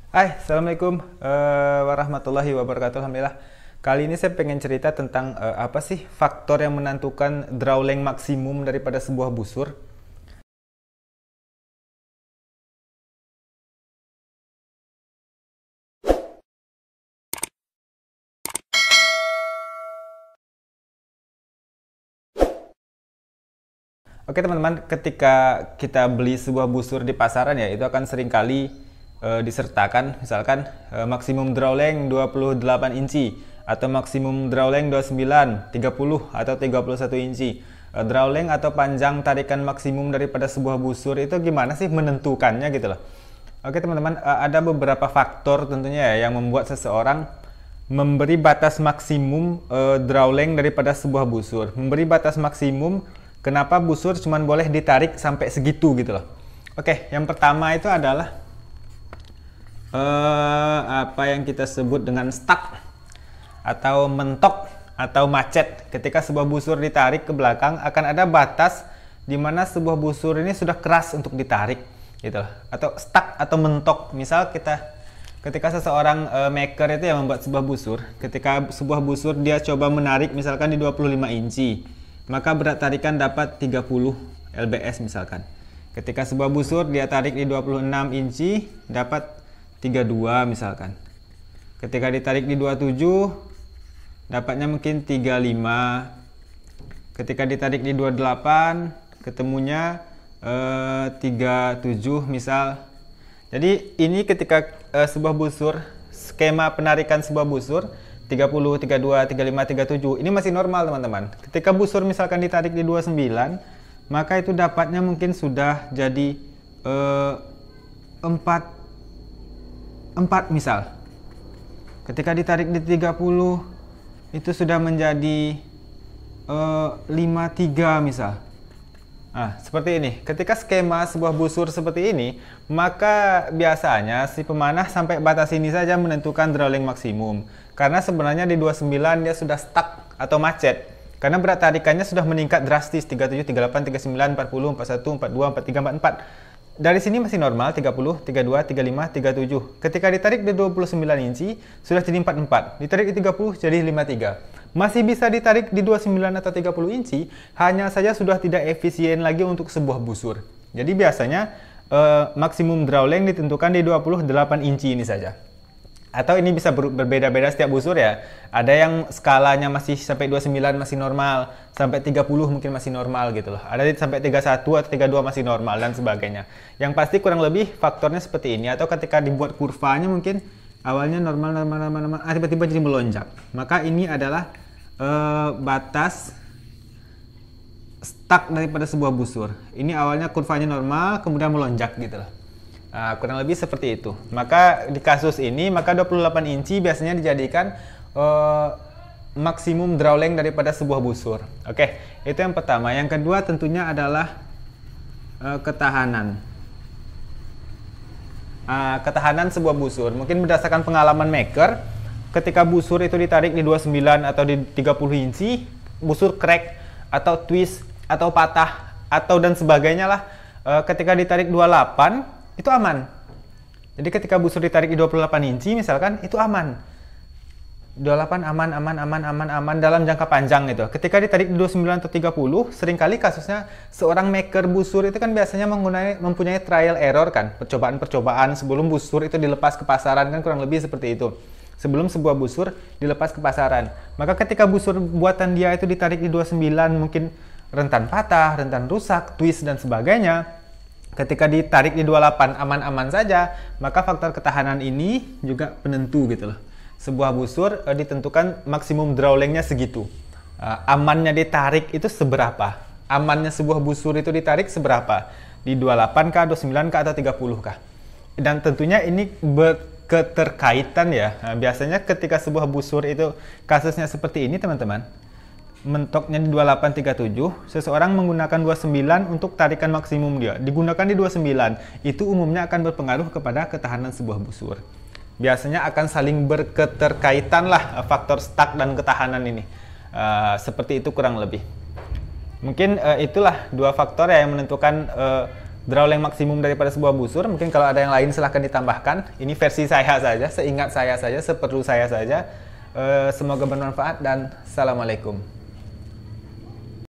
Hai, Assalamualaikum warahmatullahi wabarakatuh. Alhamdulillah. Kali ini saya pengen cerita tentang apa sih faktor yang menentukan draw length maksimum daripada sebuah busur. Oke teman-teman, ketika kita beli sebuah busur di pasaran ya, itu akan seringkali disertakan misalkan maksimum draw length 28 inci atau maksimum draw length 29, 30 atau 31 inci. Draw length atau panjang tarikan maksimum daripada sebuah busur itu gimana sih menentukannya gitu loh. Oke teman-teman, ada beberapa faktor tentunya ya yang membuat seseorang memberi batas maksimum draw length daripada sebuah busur. Memberi batas maksimum kenapa busur cuma boleh ditarik sampai segitu gitu loh. Oke, yang pertama itu adalah apa yang kita sebut dengan stuck atau mentok atau macet. Ketika sebuah busur ditarik ke belakang akan ada batas di mana sebuah busur ini sudah keras untuk ditarik gitu loh. Atau stuck atau mentok. Misal ketika seseorang maker itu yang membuat sebuah busur, ketika sebuah busur dia coba menarik misalkan di 25 inci, maka berat tarikan dapat 30 lbs misalkan. Ketika sebuah busur dia tarik di 26 inci dapat 32 misalkan. Ketika ditarik di 27 dapatnya mungkin 35. Ketika ditarik di 28 ketemunya 37 misal. Jadi ini ketika sebuah busur, skema penarikan sebuah busur 30, 32, 35, 37 ini masih normal teman-teman. Ketika busur misalkan ditarik di 29, maka itu dapatnya mungkin sudah jadi 4 misal. Ketika ditarik di 30 itu sudah menjadi 53 misal. Nah, seperti ini. Ketika skema sebuah busur seperti ini, maka biasanya si pemanah sampai batas ini saja menentukan draw length maksimum. Karena sebenarnya di 29 dia sudah stuck atau macet. Karena berat tarikannya sudah meningkat drastis 37, 38, 39, 40, 41, 42, 43, 44. Dari sini masih normal 30, 32, 35, 37. Ketika ditarik di 29 inci sudah jadi 44. Ditarik di 30 jadi 53. Masih bisa ditarik di 29 atau 30 inci, hanya saja sudah tidak efisien lagi untuk sebuah busur. Jadi biasanya maksimum draw length ditentukan di 28 inci ini saja. Atau ini bisa berbeda-beda setiap busur ya. Ada yang skalanya masih sampai 29 masih normal, sampai 30 mungkin masih normal gitu loh. Ada sampai 31 atau 32 masih normal dan sebagainya. Yang pasti kurang lebih faktornya seperti ini. Atau ketika dibuat kurvanya mungkin awalnya normal, tiba-tiba jadi melonjak. Maka ini adalah batas stuck daripada sebuah busur. Ini awalnya kurvanya normal, kemudian melonjak gitu loh. Nah, kurang lebih seperti itu. Maka di kasus ini, maka 28 inci biasanya dijadikan maksimum draw length daripada sebuah busur. Oke, itu yang pertama. Yang kedua tentunya adalah ketahanan. Ketahanan sebuah busur. Mungkin berdasarkan pengalaman maker, ketika busur itu ditarik di 29 atau di 30 inci, busur crack atau twist atau patah atau dan sebagainya lah. Ketika ditarik 28 itu aman. Jadi ketika busur ditarik di 28 inci misalkan itu aman. 28 aman dalam jangka panjang itu. Ketika ditarik di 29 atau 30, seringkali kasusnya seorang maker busur itu kan biasanya mempunyai trial error kan, percobaan-percobaan sebelum busur itu dilepas ke pasaran kan kurang lebih seperti itu. Sebelum sebuah busur dilepas ke pasaran. Maka ketika busur buatan dia itu ditarik di 29 mungkin rentan patah, rentan rusak, twist dan sebagainya. Ketika ditarik di 28 aman-aman saja, maka faktor ketahanan ini juga penentu gitu loh. Sebuah busur ditentukan maksimum draw length-nya segitu. Amannya ditarik itu seberapa? Amannya sebuah busur itu ditarik seberapa? Di 28 kah, 29 kah, atau 30 kah? Dan tentunya ini keterkaitan ya. Nah, biasanya ketika sebuah busur itu kasusnya seperti ini teman-teman, mentoknya di 2837, seseorang menggunakan 29 untuk tarikan maksimum dia. Digunakan di 29, itu umumnya akan berpengaruh kepada ketahanan sebuah busur. Biasanya akan saling berketerkaitan lah faktor stuck dan ketahanan ini. Seperti itu kurang lebih. Mungkin itulah dua faktor ya yang menentukan drawleng maksimum daripada sebuah busur. Mungkin kalau ada yang lain silahkan ditambahkan. Ini versi saya saja, seingat saya saja, seperlu saya saja. Semoga bermanfaat dan assalamualaikum.